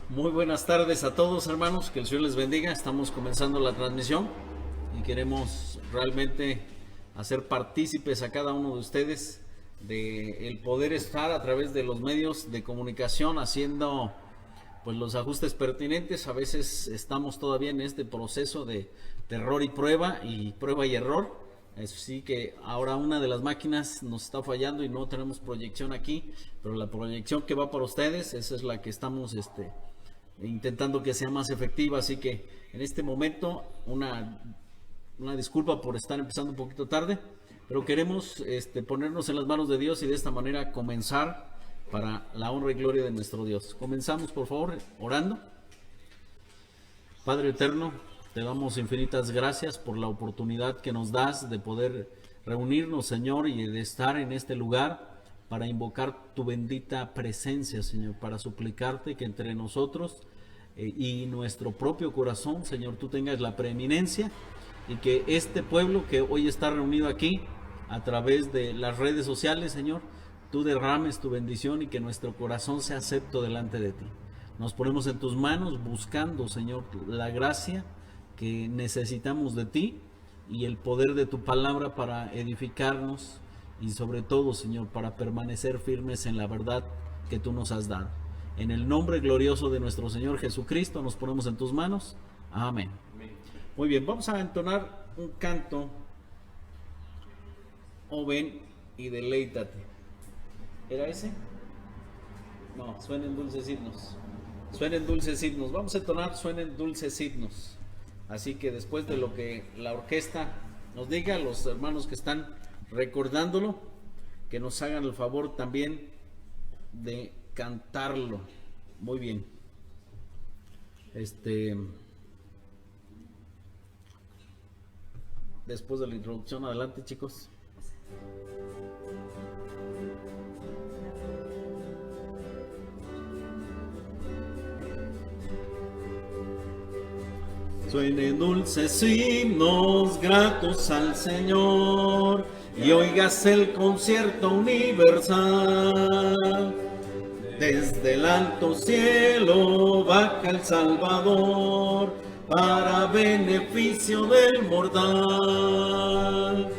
Muy buenas tardes a todos, hermanos, que el Señor les bendiga. Estamos comenzando la transmisión y queremos realmente hacer partícipes a cada uno de ustedes de el poder estar a través de los medios de comunicación haciendo pues los ajustes pertinentes. A veces estamos todavía en este proceso de error y prueba y error. Así que ahora una de las máquinas nos está fallando y no tenemos proyección aquí, pero la proyección que va para ustedes, esa es la que estamos intentando que sea más efectiva. Así que en este momento una disculpa por estar empezando un poquito tarde, pero queremos ponernos en las manos de Dios y de esta manera comenzar para la honra y gloria de nuestro Dios. Comenzamos, por favor, orando. Padre eterno, te damos infinitas gracias por la oportunidad que nos das de poder reunirnos, Señor, y de estar en este lugar para invocar tu bendita presencia, Señor, para suplicarte que entre nosotros y nuestro propio corazón, Señor, tú tengas la preeminencia y que este pueblo que hoy está reunido aquí a través de las redes sociales, Señor, tú derrames tu bendición y que nuestro corazón sea acepto delante de ti. Nos ponemos en tus manos buscando, Señor, la gracia que necesitamos de ti y el poder de tu palabra para edificarnos y sobre todo, Señor, para permanecer firmes en la verdad que tú nos has dado. En el nombre glorioso de nuestro Señor Jesucristo nos ponemos en tus manos. Amén. Muy bien, vamos a entonar un canto. Oh, ven y deleítate. ¿Era ese? No, suenen dulces himnos. Suenen dulces himnos. Vamos a entonar suenen dulces himnos. Así que después de lo que la orquesta nos diga, los hermanos que están recordándolo, que nos hagan el favor también de cantarlo. Muy bien. Después de la introducción, adelante, chicos. Suenen dulces himnos gratos al Señor y oigas el concierto universal. Desde el alto cielo baja el Salvador para beneficio del mortal.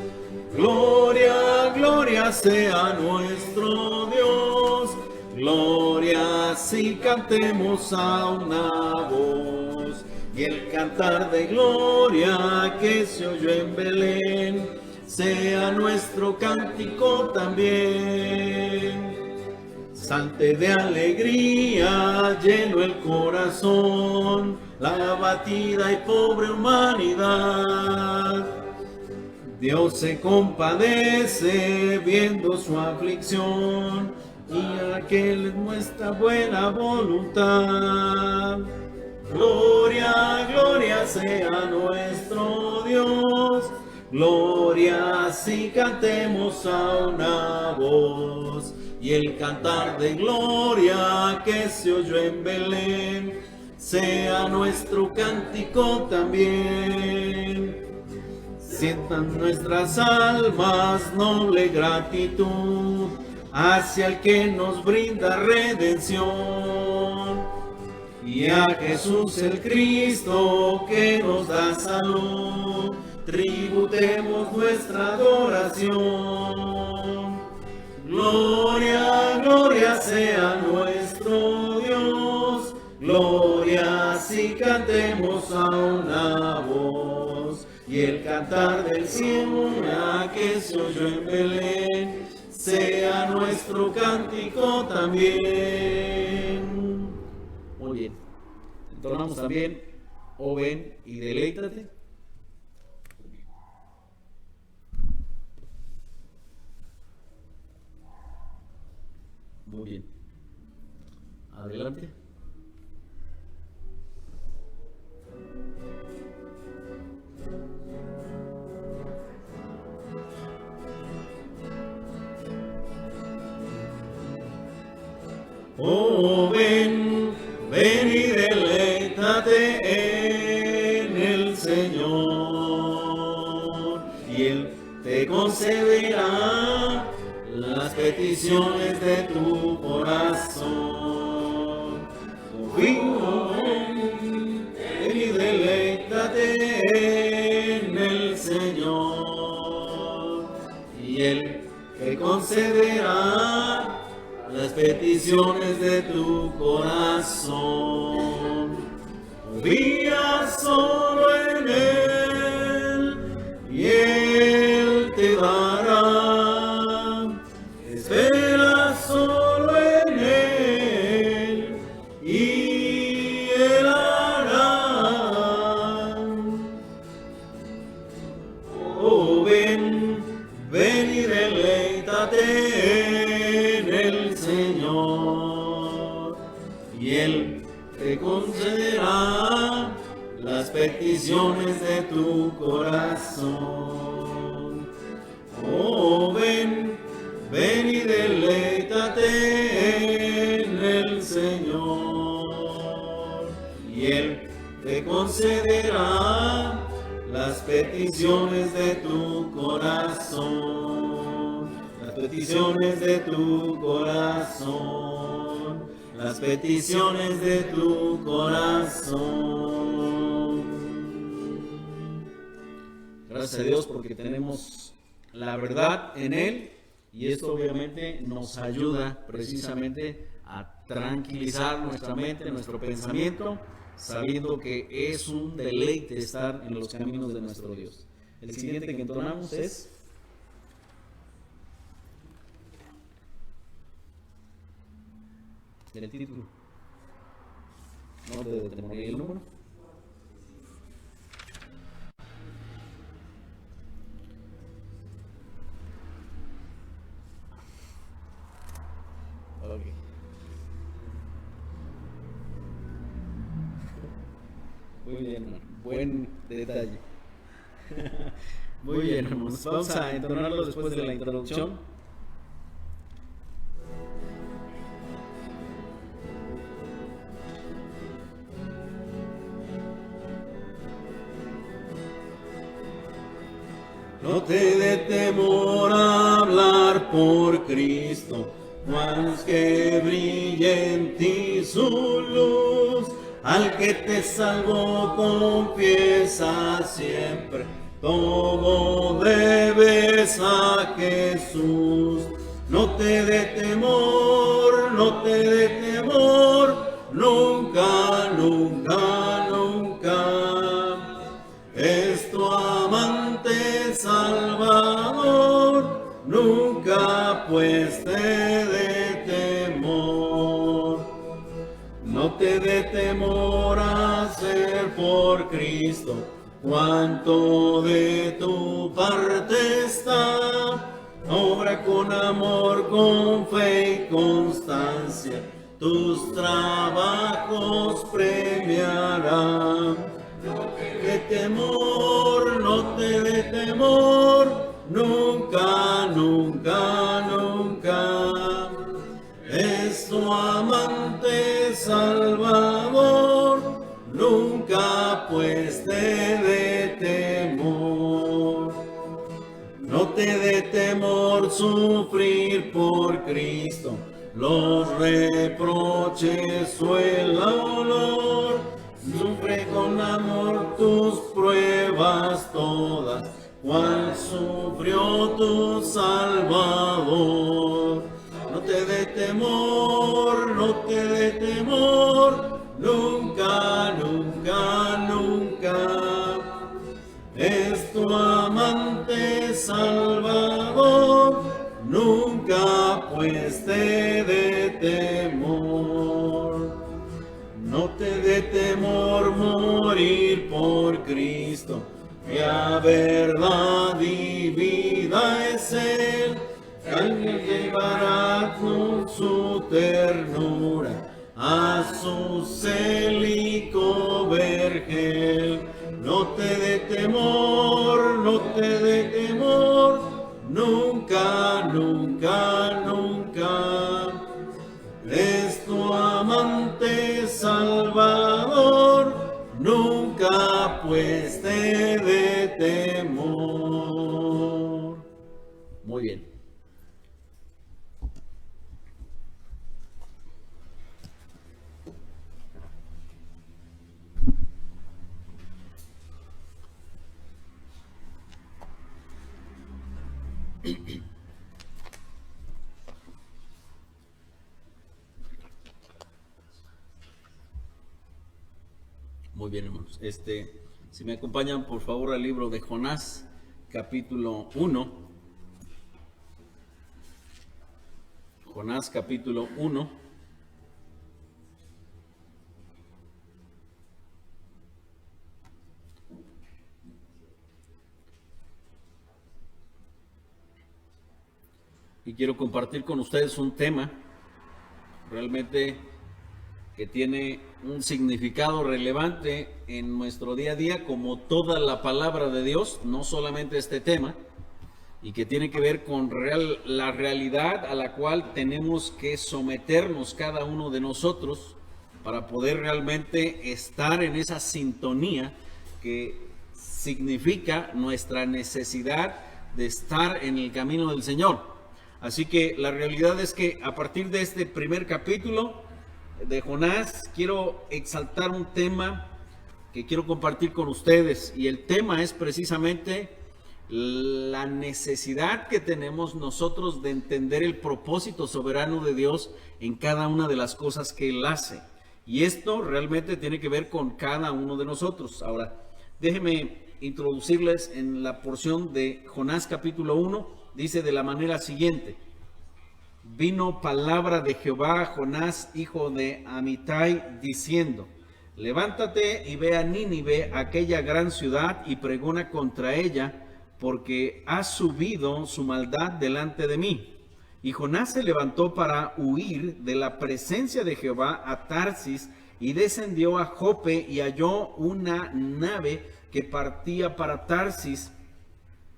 Gloria, gloria sea nuestro Dios, gloria si cantemos a una voz. Y el cantar de gloria que se oyó en Belén sea nuestro cántico también. Salte de alegría lleno el corazón, la abatida y pobre humanidad. Dios se compadece viendo su aflicción y aquel muestra buena voluntad. Gloria, gloria sea nuestro Dios, gloria si cantemos a una voz. Y el cantar de gloria que se oyó en Belén sea nuestro cántico también. Sientan nuestras almas noble gratitud hacia el que nos brinda redención. Y a Jesús el Cristo que nos da salud, tributemos nuestra adoración. Gloria, gloria sea nuestro Dios, gloria si cantemos a una voz. Y el cantar del cielo que se oyó en Belén sea nuestro cántico también. Muy bien. Entonamos también, oh ven y deleítate. Muy bien. Adelante. Oh, ven, ven y deleítate en el Señor, y Él te concederá las peticiones de tu corazón. Tu fin peticiones de tu corazón. Confía solo en Él y Él te dará. Espera solo en Él y Él hará. Oh, ven, ven y deleítate en el Señor, y Él te concederá las peticiones de tu corazón. Oh, ven, ven y deleítate en el Señor, y Él te concederá las peticiones de tu corazón. Las peticiones de tu corazón. Las peticiones de tu corazón. Gracias a Dios porque tenemos la verdad en Él, y esto obviamente nos ayuda precisamente a tranquilizar nuestra mente, nuestro pensamiento, sabiendo que es un deleite estar en los caminos de nuestro Dios. El siguiente que entonamos es el título. No te morí el número. Okay. Muy bien, hermano. Buen detalle. Muy bien, hermanos. Vamos a entonarlo después de la introducción. No te dé temor a hablar por Cristo, más que brille en ti su luz. Al que te salvó confiesa siempre, todo debes a Jesús. No te dé temor, no te dé temor, nunca, nunca, nunca. Es tu amante Salvador, nunca pues te dé temor. No te dé temor a ser por Cristo, cuanto de tu parte está. Obra con amor, con fe y constancia, tus trabajos premiará. No te dé temor, no te dé temor, nunca, nunca, nunca. Es tu amante Salvador, nunca pues te dé temor. No te dé temor sufrir por Cristo los reproches o el dolor. Sufre con amor tus pruebas todas, cual sufrió tu Salvador. No te dé temor, no te dé temor, nunca, nunca, nunca. Es tu amante Salvador, nunca pues te dé temor. No te dé temor morir por Cristo, ya verdad y vida es Él. Alguien llevará con su ternura a su célico vergel. No te dé temor, no te dé temor, nunca, nunca, nunca. Es tu amante Salvador, nunca pues te dé temor. Muy bien. Muy bien, hermanos. Si me acompañan, por favor, al libro de Jonás, capítulo 1. Jonás, capítulo 1. Y quiero compartir con ustedes un tema realmente que tiene un significado relevante en nuestro día a día, como toda la palabra de Dios, no solamente este tema, y que tiene que ver con la realidad a la cual tenemos que someternos cada uno de nosotros para poder realmente estar en esa sintonía que significa nuestra necesidad de estar en el camino del Señor. Así que la realidad es que a partir de este primer capítulo de Jonás, quiero exaltar un tema que quiero compartir con ustedes, y el tema es precisamente la necesidad que tenemos nosotros de entender el propósito soberano de Dios en cada una de las cosas que Él hace, y esto realmente tiene que ver con cada uno de nosotros. Ahora, déjenme introducirles en la porción de Jonás capítulo 1. Dice de la manera siguiente: vino palabra de Jehová a Jonás, hijo de Amitai, diciendo: levántate y ve a Nínive, aquella gran ciudad, y pregona contra ella, porque ha subido su maldad delante de mí. Y Jonás se levantó para huir de la presencia de Jehová a Tarsis, y descendió a Jope, y halló una nave que partía para Tarsis,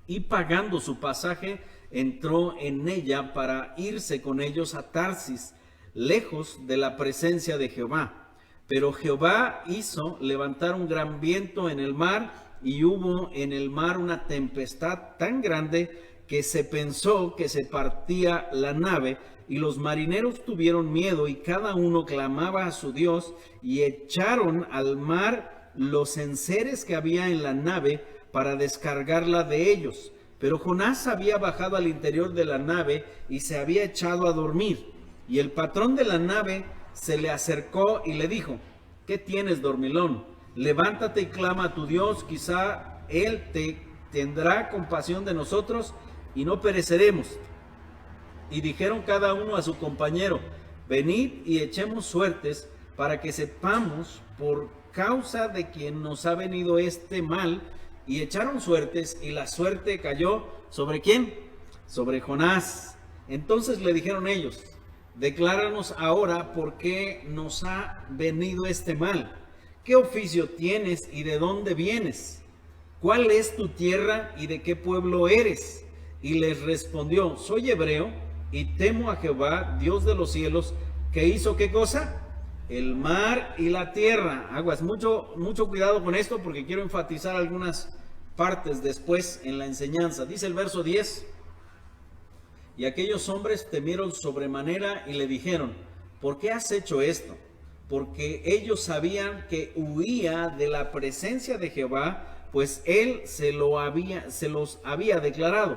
y pagando su pasaje, entró en ella para irse con ellos a Tarsis, lejos de la presencia de Jehová. Pero Jehová hizo levantar un gran viento en el mar, y hubo en el mar una tempestad tan grande que se pensó que se partía la nave, y los marineros tuvieron miedo, y cada uno clamaba a su Dios, y echaron al mar los enseres que había en la nave para descargarla de ellos. Pero Jonás había bajado al interior de la nave y se había echado a dormir. Y el patrón de la nave se le acercó y le dijo: ¿qué tienes, dormilón? Levántate y clama a tu Dios, quizá Él tendrá compasión de nosotros y no pereceremos. Y dijeron cada uno a su compañero: venid y echemos suertes, para que sepamos por causa de quien nos ha venido este mal. Y echaron suertes, y la suerte cayó ¿sobre quién? Sobre Jonás. Entonces le dijeron ellos: decláranos ahora por qué nos ha venido este mal. ¿Qué oficio tienes y de dónde vienes? ¿Cuál es tu tierra y de qué pueblo eres? Y les respondió: soy hebreo y temo a Jehová, Dios de los cielos, que hizo ¿qué cosa? El mar y la tierra. Aguas, mucho cuidado con esto, porque quiero enfatizar algunas partes después en la enseñanza. Dice el verso 10: y aquellos hombres temieron sobremanera y le dijeron: ¿por qué has hecho esto? Porque ellos sabían que huía de la presencia de Jehová, pues él se los había declarado.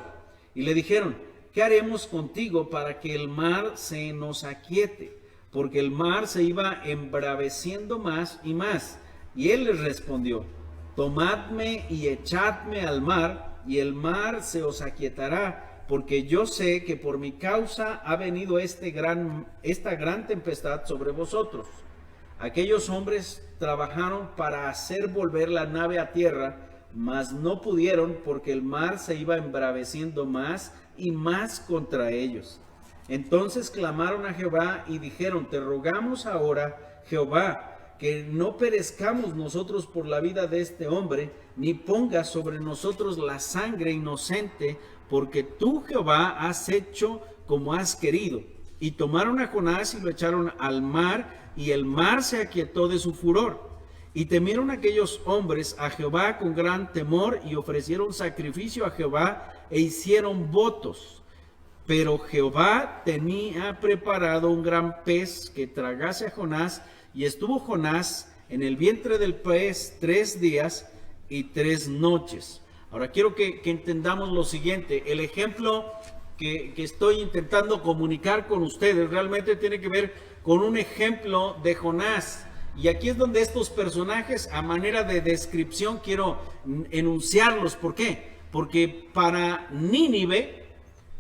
Y le dijeron: ¿qué haremos contigo para que el mar se nos aquiete? Porque el mar se iba embraveciendo más y más. Y él les respondió: tomadme y echadme al mar, y el mar se os aquietará, porque yo sé que por mi causa ha venido esta gran tempestad sobre vosotros. Aquellos hombres trabajaron para hacer volver la nave a tierra, mas no pudieron, porque el mar se iba embraveciendo más y más contra ellos. Entonces clamaron a Jehová y dijeron: te rogamos ahora, Jehová, que no perezcamos nosotros por la vida de este hombre, ni pongas sobre nosotros la sangre inocente, porque tú, Jehová, has hecho como has querido. Y tomaron a Jonás y lo echaron al mar, y el mar se aquietó de su furor. Y temieron aquellos hombres a Jehová con gran temor, y ofrecieron sacrificio a Jehová, e hicieron votos. Pero Jehová tenía preparado un gran pez que tragase a Jonás, y estuvo Jonás en el vientre del pez 3 días y 3 noches. Ahora quiero que entendamos lo siguiente. El ejemplo que estoy intentando comunicar con ustedes realmente tiene que ver con un ejemplo de Jonás. Y aquí es donde estos personajes, a manera de descripción, quiero enunciarlos. ¿Por qué? Porque para Nínive,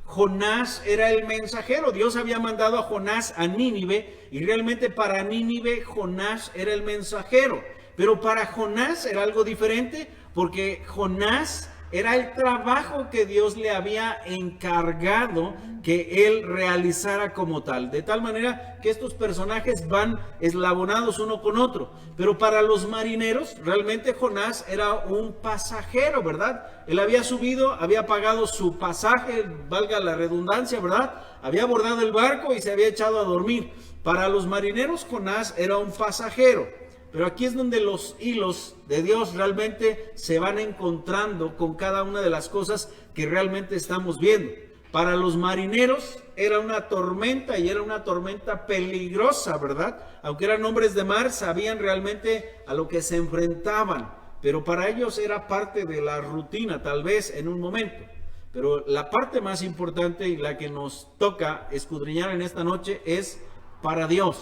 Jonás era el mensajero. Dios había mandado a Jonás a Nínive, y realmente para Nínive Jonás era el mensajero. Pero para Jonás era algo diferente, porque Jonás era el trabajo que Dios le había encargado que él realizara como tal. De tal manera que estos personajes van eslabonados uno con otro. Pero para los marineros, realmente Jonás era un pasajero, ¿verdad? Él había subido, había pagado su pasaje, valga la redundancia, ¿verdad? Había abordado el barco y se había echado a dormir. Para los marineros, Jonás era un pasajero. Pero aquí es donde los hilos de Dios realmente se van encontrando con cada una de las cosas que realmente estamos viendo. Para los marineros era una tormenta, y era una tormenta peligrosa, ¿verdad? Aunque eran hombres de mar, sabían realmente a lo que se enfrentaban. Pero para ellos era parte de la rutina, tal vez en un momento. Pero la parte más importante y la que nos toca escudriñar en esta noche es para Dios.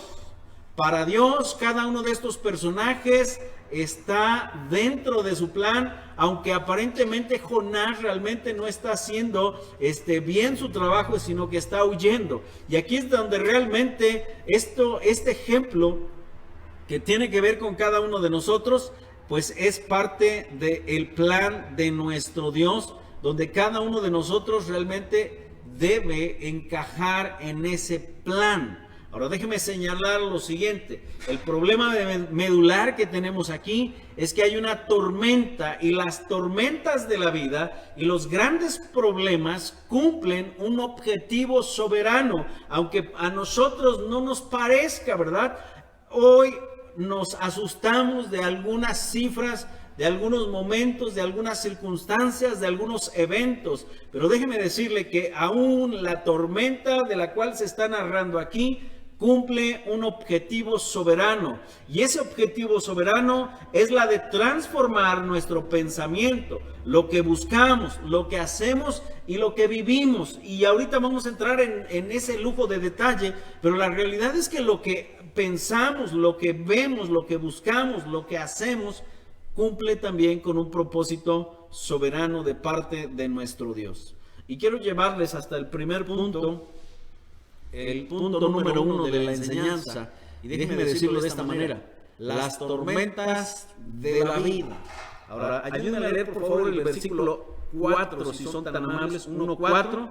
Para Dios, cada uno de estos personajes está dentro de su plan, aunque aparentemente Jonás realmente no está haciendo bien su trabajo, sino que está huyendo. Y aquí es donde realmente este ejemplo que tiene que ver con cada uno de nosotros, pues es parte del plan de nuestro Dios, donde cada uno de nosotros realmente debe encajar en ese plan. Ahora déjeme señalar lo siguiente. El problema medular que tenemos aquí es que hay una tormenta, y las tormentas de la vida y los grandes problemas cumplen un objetivo soberano, aunque a nosotros no nos parezca, ¿verdad? Hoy nos asustamos de algunas cifras, de algunos momentos, de algunas circunstancias, de algunos eventos, pero déjeme decirle que aún la tormenta de la cual se está narrando aquí cumple un objetivo soberano, y ese objetivo soberano es la de transformar nuestro pensamiento, lo que buscamos, lo que hacemos y lo que vivimos. Y ahorita vamos a entrar en ese lujo de detalle, pero la realidad es que lo que pensamos, lo que vemos, lo que buscamos, lo que hacemos, cumple también con un propósito soberano de parte de nuestro Dios. Y quiero llevarles hasta el primer punto, el punto número 1 de la enseñanza, y déjenme decirlo de esta manera: las tormentas de la vida. Ahora, ayúdenme a leer por favor el versículo 4, si son tan amables. 1:4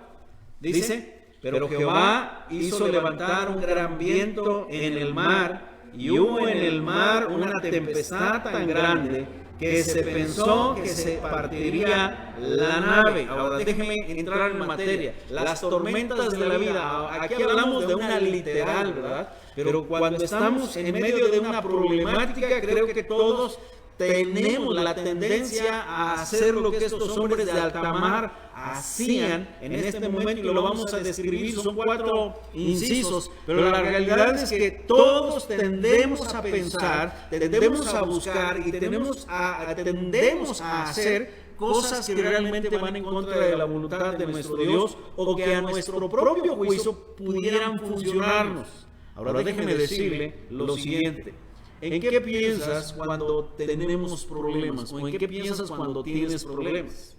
dice: pero Jehová hizo levantar un gran viento en el mar, y hubo en el mar una tempestad tan grande que se pensó que se partiría la nave. Ahora déjenme entrar en materia. Las tormentas de la vida, aquí hablamos de una literal, ¿verdad? Pero cuando estamos en medio de una problemática, creo que todos tenemos la tendencia a hacer lo que estos hombres de alta mar hacían en este momento, y lo vamos a describir. Son 4 incisos, pero la realidad es que todos tendemos a pensar, tendemos a buscar y tendemos a hacer cosas que realmente van en contra de la voluntad de nuestro Dios, o que a nuestro propio juicio pudieran funcionarnos. Ahora déjeme decirle lo siguiente: ¿en qué piensas cuando tenemos problemas? ¿O en qué piensas cuando tienes problemas?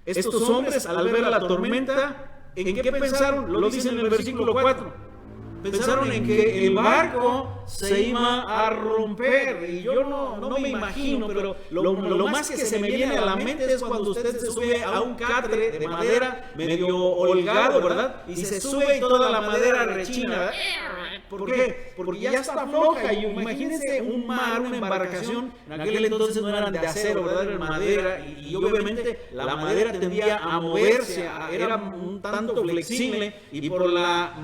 Estos hombres, al ver la tormenta, ¿en qué pensaron? Lo dice en el versículo 4. Pensaron en que el barco se iba a romper. Y yo no me imagino, pero lo más que se me viene a la mente es cuando usted se sube a un catre de madera medio holgado, ¿verdad? Y se sube y toda la madera rechina. ¿Por qué? Porque ya está floja. Y imagínense un mar, una embarcación. En aquel entonces no eran de acero, ¿verdad? Eran madera. Y obviamente la madera tendía a moverse. Era un tanto flexible. Y por la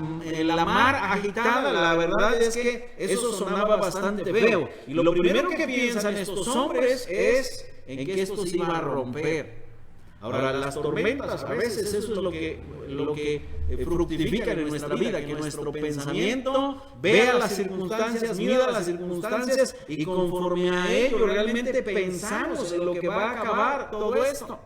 mar agitada, la verdad es que eso sonaba bastante feo. Y lo primero que piensan estos hombres es en que esto se iba a romper. Ahora, las tormentas, a veces eso es lo que fructifican en nuestra vida, que nuestro pensamiento vea las circunstancias, mida las circunstancias, y conforme a ello realmente pensamos en lo que va a acabar todo esto.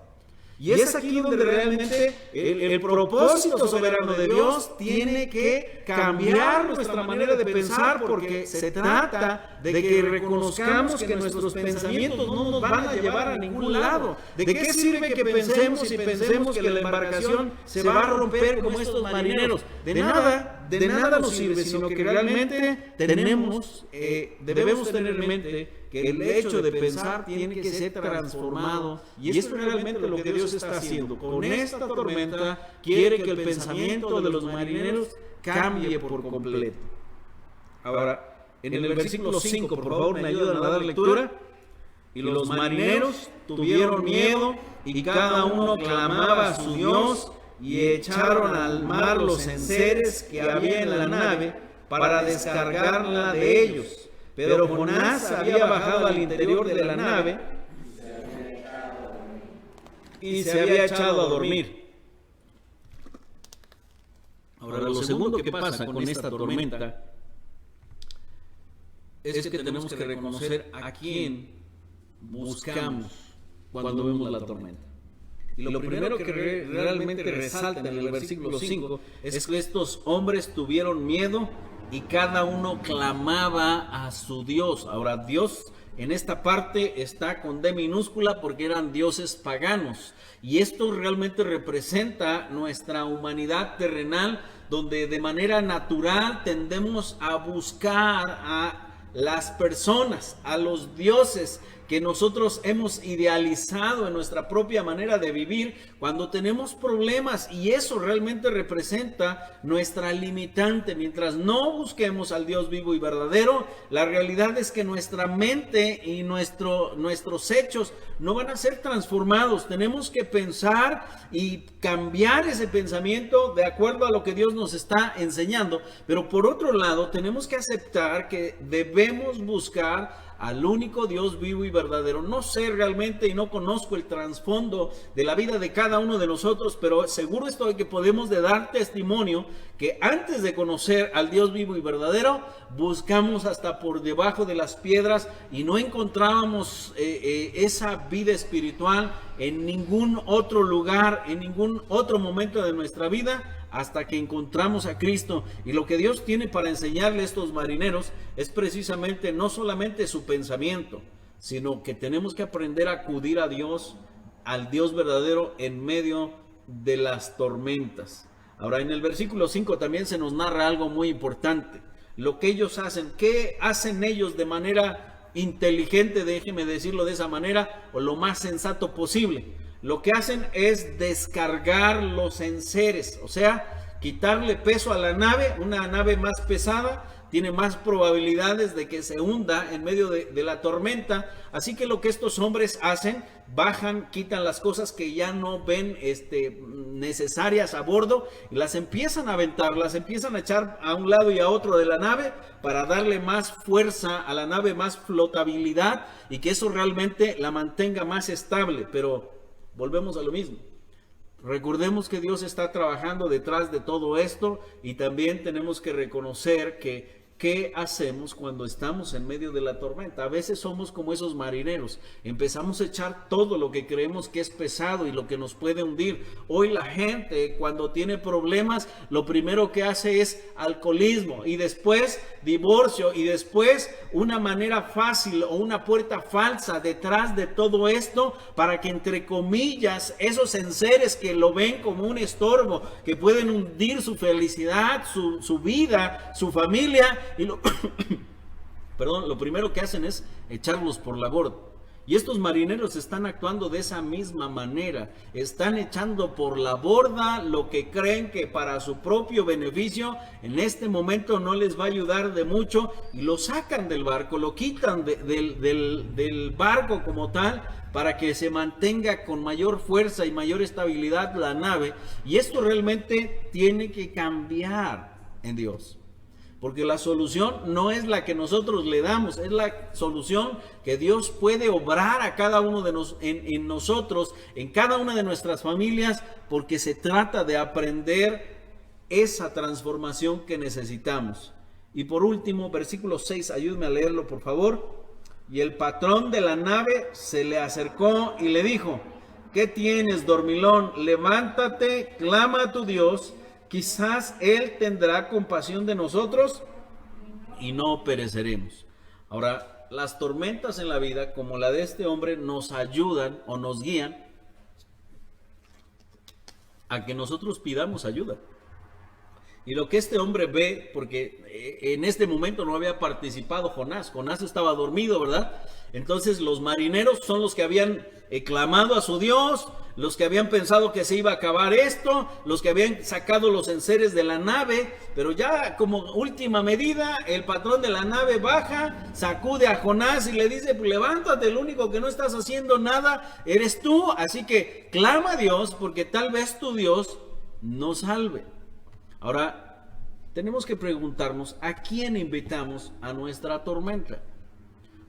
Y es aquí donde realmente el propósito soberano de Dios tiene que cambiar nuestra manera de pensar, porque se trata de que reconozcamos que nuestros pensamientos no nos van a llevar a ningún lado. ¿De qué sirve que pensemos y pensemos que la embarcación se va a romper como estos marineros? De nada nos sirve, sino que realmente debemos tener en mente que el hecho de pensar tiene que ser transformado, y esto es realmente lo que Dios está haciendo. Con esta tormenta quiere que el pensamiento de los marineros cambie por completo. Ahora, en el versículo 5, por favor, me ayudan a dar lectura. Y los marineros tuvieron miedo, y cada uno clamaba a su Dios, y echaron al mar los enseres que había en la nave para descargarla de ellos. Pero Jonás había bajado al interior de la nave y se había echado a dormir. Ahora, lo segundo que pasa con esta tormenta es que tenemos que reconocer a quién buscamos cuando vemos la tormenta. Y lo primero que realmente resalta en el versículo 5 es que estos hombres tuvieron miedo y cada uno clamaba a su Dios. Ahora, Dios en esta parte está con D minúscula porque eran dioses paganos. Y esto realmente representa nuestra humanidad terrenal, donde de manera natural tendemos a buscar a las personas, a los dioses que nosotros hemos idealizado en nuestra propia manera de vivir cuando tenemos problemas, y eso realmente representa nuestra limitante. Mientras no busquemos al Dios vivo y verdadero, la realidad es que nuestra mente y nuestros hechos no van a ser transformados. Tenemos que pensar y cambiar ese pensamiento de acuerdo a lo que Dios nos está enseñando, pero por otro lado tenemos que aceptar que debemos buscar al único Dios vivo y verdadero. No sé realmente y no conozco el trasfondo de la vida de cada uno de nosotros, pero seguro estoy que podemos de dar testimonio que antes de conocer al Dios vivo y verdadero, buscamos hasta por debajo de las piedras y no encontrábamos esa vida espiritual en ningún otro lugar, en ningún otro momento de nuestra vida, hasta que encontramos a Cristo. Y lo que Dios tiene para enseñarle a estos marineros es precisamente no solamente su pensamiento, sino que tenemos que aprender a acudir a Dios, al Dios verdadero, en medio de las tormentas. Ahora, en el versículo 5 también se nos narra algo muy importante. Lo que ellos hacen, ¿qué hacen ellos de manera inteligente? Déjeme decirlo de esa manera, o lo más sensato posible. Lo que hacen es descargar los enseres, o sea, quitarle peso a la nave. Una nave más pesada tiene más probabilidades de que se hunda en medio de la tormenta. Así que lo que estos hombres hacen, bajan, quitan las cosas que ya no ven necesarias a bordo y las empiezan a aventar, las empiezan a echar a un lado y a otro de la nave para darle más fuerza a la nave, más flotabilidad, y que eso realmente la mantenga más estable. Pero volvemos a lo mismo. Recordemos que Dios está trabajando detrás de todo esto, y también tenemos que reconocer que ¿qué hacemos cuando estamos en medio de la tormenta? A veces somos como esos marineros, empezamos a echar todo lo que creemos que es pesado y lo que nos puede hundir. Hoy la gente, cuando tiene problemas, lo primero que hace es alcoholismo, y después divorcio, y después una manera fácil o una puerta falsa detrás de todo esto, para que, entre comillas, esos enseres que lo ven como un estorbo, que pueden hundir su felicidad, su vida, su familia, y lo primero que hacen es echarlos por la borda. Y estos marineros están actuando de esa misma manera. Están echando por la borda lo que creen que para su propio beneficio en este momento no les va a ayudar de mucho, y lo sacan del barco, lo quitan del barco como tal, para que se mantenga con mayor fuerza y mayor estabilidad la nave. Y esto realmente tiene que cambiar en Dios. Porque la solución no es la que nosotros le damos, es la solución que Dios puede obrar a cada uno de en nosotros, en cada una de nuestras familias, porque se trata de aprender esa transformación que necesitamos. Y por último, versículo 6, ayúdame a leerlo por favor. Y el patrón de la nave se le acercó y le dijo: ¿Qué tienes, dormilón? Levántate, clama a tu Dios, quizás Él tendrá compasión de nosotros y no pereceremos. Ahora, las tormentas en la vida, como la de este hombre, nos ayudan o nos guían a que nosotros pidamos ayuda. Y lo que este hombre ve, porque en este momento no había participado Jonás estaba dormido, ¿verdad? Entonces los marineros son los que habían clamado a su Dios, los que habían pensado que se iba a acabar esto, los que habían sacado los enseres de la nave, pero ya como última medida, el patrón de la nave baja, sacude a Jonás y le dice, pues levántate, el único que no estás haciendo nada eres tú, así que clama a Dios, porque tal vez tu Dios nos salve. Ahora, tenemos que preguntarnos, ¿a quién invitamos a nuestra tormenta?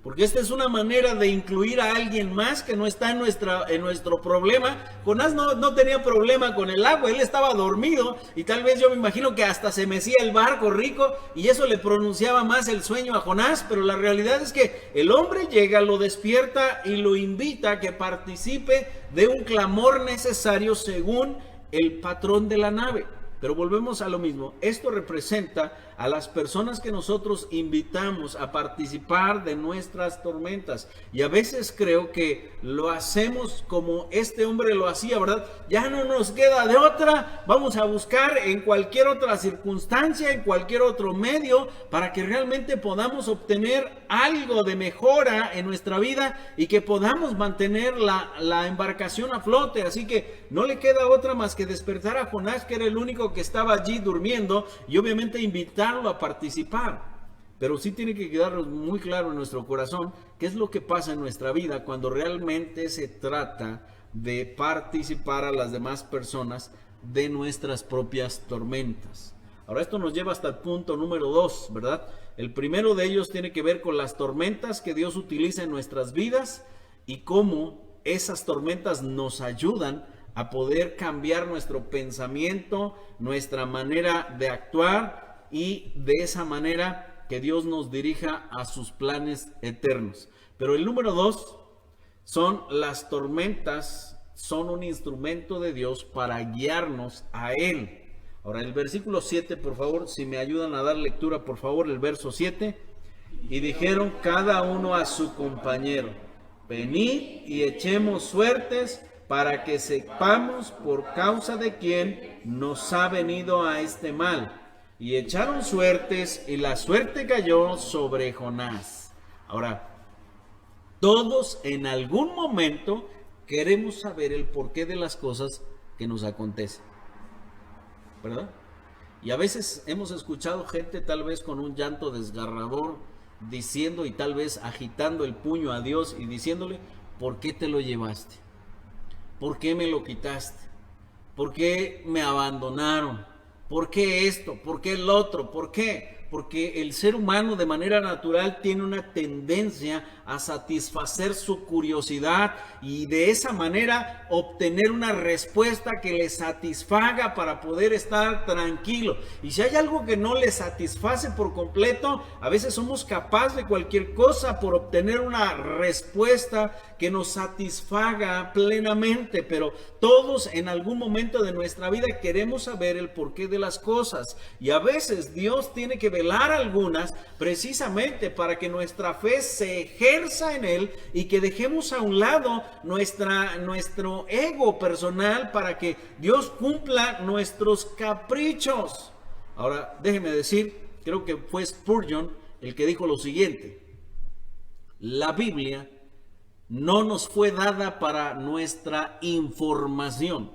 Porque esta es una manera de incluir a alguien más que no está en nuestro problema. Jonás no tenía problema con el agua, él estaba dormido y tal vez yo me imagino que hasta se mecía el barco rico y eso le pronunciaba más el sueño a Jonás, pero la realidad es que el hombre llega, lo despierta y lo invita a que participe de un clamor necesario según el patrón de la nave. Pero volvemos a lo mismo, esto representa a las personas que nosotros invitamos a participar de nuestras tormentas. Y a veces creo que lo hacemos como este hombre lo hacía, ¿verdad? Ya no nos queda de otra, vamos a buscar en cualquier otra circunstancia, en cualquier otro medio, para que realmente podamos obtener algo de mejora en nuestra vida y que podamos mantener la embarcación a flote. Así que no le queda otra más que despertar a Jonás, que era el único que estaba allí durmiendo, y obviamente invitarlo a participar. Pero sí tiene que quedarnos muy claro en nuestro corazón qué es lo que pasa en nuestra vida cuando realmente se trata de participar a las demás personas de nuestras propias tormentas. Ahora esto nos lleva hasta el punto número 2, ¿verdad? El primero de ellos tiene que ver con las tormentas que Dios utiliza en nuestras vidas y cómo esas tormentas nos ayudan a poder cambiar nuestro pensamiento, nuestra manera de actuar y de esa manera que Dios nos dirija a sus planes eternos. Pero el número 2 son las tormentas, son un instrumento de Dios para guiarnos a Él. Ahora el versículo 7, por favor, si me ayudan a dar lectura, por favor, el verso 7. Y dijeron cada uno a su compañero, venid y echemos suertes para que sepamos por causa de quién nos ha venido a este mal. Y echaron suertes y la suerte cayó sobre Jonás. Ahora, todos en algún momento queremos saber el porqué de las cosas que nos acontecen, ¿verdad? Y a veces hemos escuchado gente tal vez con un llanto desgarrador diciendo y tal vez agitando el puño a Dios y diciéndole, ¿por qué te lo llevaste? ¿Por qué me lo quitaste? ¿Por qué me abandonaron? ¿Por qué esto? ¿Por qué el otro? ¿Por qué? Porque el ser humano de manera natural tiene una tendencia a satisfacer su curiosidad y de esa manera obtener una respuesta que le satisfaga para poder estar tranquilo. Y si hay algo que no le satisface por completo, a veces somos capaces de cualquier cosa por obtener una respuesta que nos satisfaga plenamente, pero todos en algún momento de nuestra vida queremos saber el porqué de las cosas y a veces Dios tiene que velar algunas precisamente para que nuestra fe se ejerza en Él y que dejemos a un lado nuestro ego personal para que Dios cumpla nuestros caprichos. Ahora déjeme decir, creo que fue Spurgeon el que dijo lo siguiente: la Biblia no nos fue dada para nuestra información,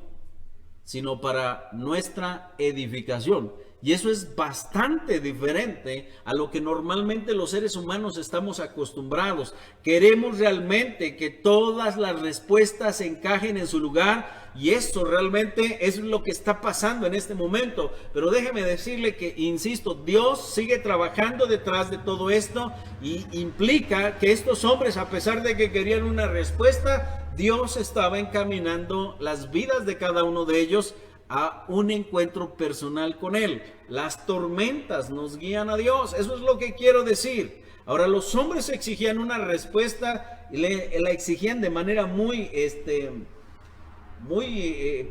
sino para nuestra edificación. Y eso es bastante diferente a lo que normalmente los seres humanos estamos acostumbrados. Queremos realmente que todas las respuestas encajen en su lugar y eso realmente es lo que está pasando en este momento. Pero déjeme decirle que, insisto, Dios sigue trabajando detrás de todo esto y implica que estos hombres, a pesar de que querían una respuesta, Dios estaba encaminando las vidas de cada uno de ellos a un encuentro personal con Él. Las tormentas nos guían a Dios, eso es lo que quiero decir. Ahora, los hombres exigían una respuesta y la exigían de manera muy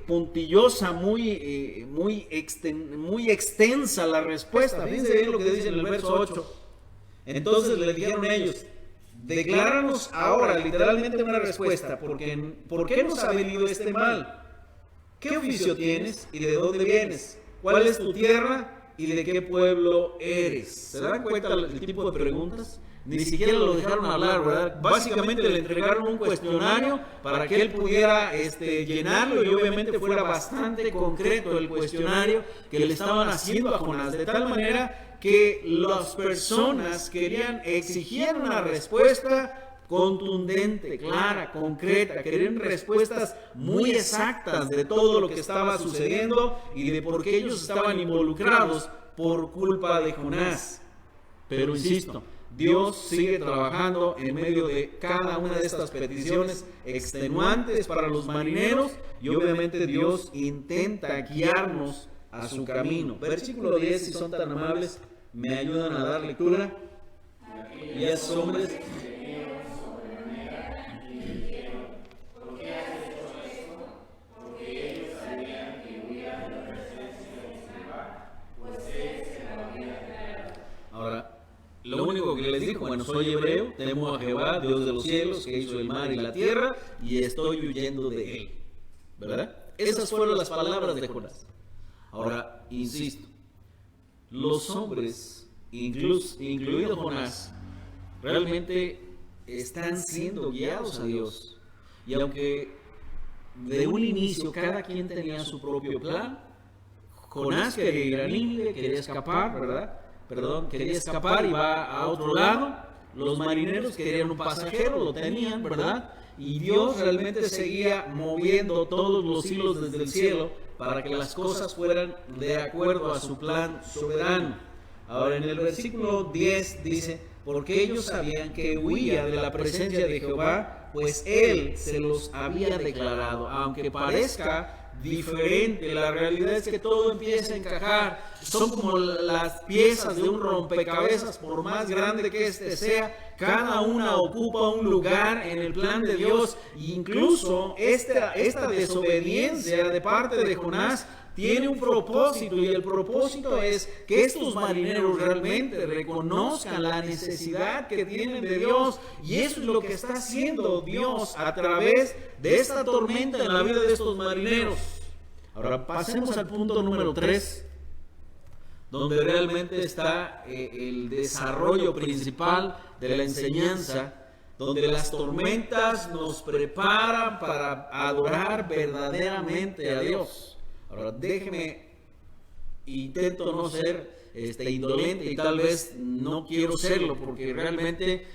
puntillosa, muy extensa la respuesta. Fíjense bien lo que dice en el verso 8. Entonces le dijeron ellos: decláranos ahora, literalmente una respuesta, ¿por qué nos ha venido este mal? ¿Qué oficio tienes y de dónde vienes? ¿Cuál es tu tierra y de qué pueblo eres? ¿Se dan cuenta el tipo de preguntas? Ni siquiera lo dejaron hablar, ¿verdad? Básicamente le entregaron un cuestionario para que él pudiera llenarlo, y obviamente fuera bastante concreto el cuestionario que le estaban haciendo a Jonás, de tal manera que las personas exigían una respuesta contundente, clara, concreta, querían respuestas muy exactas de todo lo que estaba sucediendo y de por qué ellos estaban involucrados por culpa de Jonás. Pero insisto, Dios sigue trabajando en medio de cada una de estas peticiones extenuantes para los marineros, y obviamente Dios intenta guiarnos a su camino. Versículo 10, si son tan amables, me ayudan a dar lectura. Y a esos hombres: ahora, lo único que les dijo: bueno, soy hebreo, temo a Jehová, Dios de los cielos, que hizo el mar y la tierra, y estoy huyendo de él, ¿verdad? Esas fueron las palabras de Jonás. Ahora, insisto, los hombres, incluido Jonás, realmente están siendo guiados a Dios. Y aunque de un inicio cada quien tenía su propio plan, Jonás quería ir a Nínive, quería escapar, ¿verdad? Quería escapar y va a otro lado. Los marineros querían un pasajero, lo tenían, ¿verdad? Y Dios realmente seguía moviendo todos los hilos desde el cielo para que las cosas fueran de acuerdo a su plan soberano. Ahora, en el versículo 10 dice: porque ellos sabían que huía de la presencia de Jehová, pues Él se los había declarado. Aunque parezca diferente, la realidad es que todo empieza a encajar. Son como las piezas de un rompecabezas, por más grande que este sea, cada una ocupa un lugar en el plan de Dios. Incluso esta desobediencia de parte de Jonás tiene un propósito, y el propósito es que estos marineros realmente reconozcan la necesidad que tienen de Dios, y eso es lo que está haciendo Dios a través de esta tormenta en la vida de estos marineros. Ahora pasemos al punto número 3, donde realmente está el desarrollo principal de la enseñanza, donde las tormentas nos preparan para adorar verdaderamente a Dios. Ahora intento no ser indolente, y tal vez no quiero serlo, porque realmente